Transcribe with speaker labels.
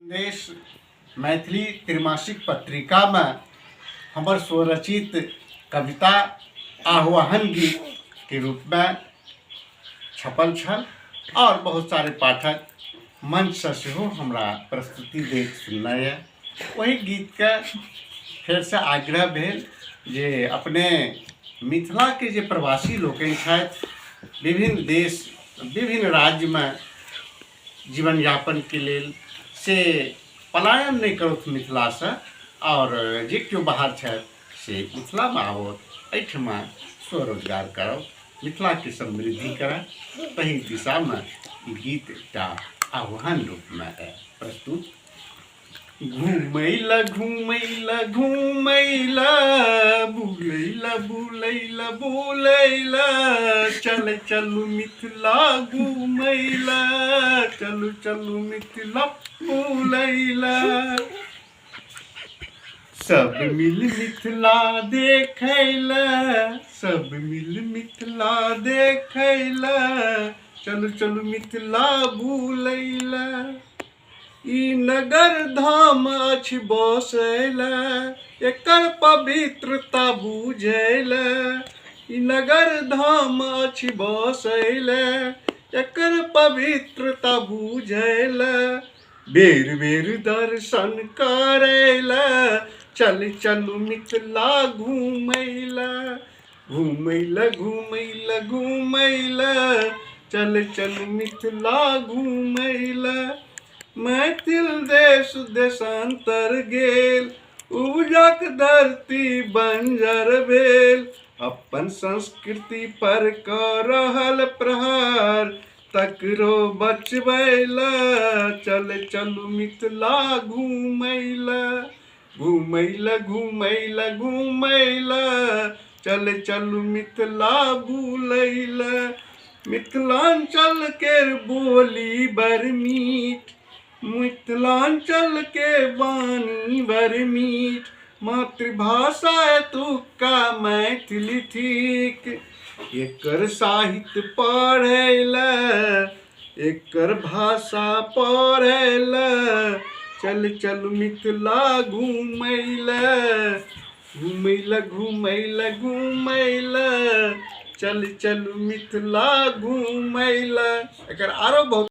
Speaker 1: देश मैथिली त्रैमासिक पत्रिका में हमर स्वरचित कविता आह्वान गीत के रूप में छपल छल और बहुत सारे पाठक मंच से सेहो हमरा प्रस्तुति देख सुननाय। वही गीत के फेर से आग्रह भेल जे अपने मिथिला के जे प्रवासी लोकनि छथि विभिन्न देश विभिन्न राज्य में जीवन यापन के लेल से पलायन नहीं करत मिथिला से और जे क्यों बाहर छथि से मिथिला में आवत एहिठमा स्वरोजगार करब मिथिला के समृद्धि करब तही दिशा में गीत एकटा आह्वान रूप में प्रस्तुत। घूमैला घूमैला घूमैला बुलैला बुलैला बुलैला चल चलू मिथिला घूमैला चलू चलू मिथिला बुलैला सब मिल मिथिला देखैला सब मिल मिथिला देखैला चलू चलू मिथिला बुलैला ई नगर धाम अछि बसैला एकर पवित्रता बुझैला ई नगर धाम अछि बसैला एकर पवित्रता बुझैला बेर बेर दर्शन करैला चल चलू मिथिला घूमैला घूमैला घूमैला घूमैला चल चलू मिथिला घूमैला। मैथिल देश देशांतर गेल उपजक धरती बंजर भेल अपन संस्कृति पर कऽ रहल प्रहार तकरो बचबैला चल चलू मिथिला घूमैला घूमैला घूमैला घूमैला चल चलू मिथिला बुलैला। मिथिलांचल केर बोली बड़ मीठ मिथिलांचल के वाणी बड़ मीठ मातृभाषा एतुका मैथिली थिक एकर साहित्य पढ़ैला एकर भाषा पढ़ैला चल चलू मिथिला घूमैला घूमैला घूमैला घूमैला चल चलू मिथिला घूमैला। एकर आरो बहुत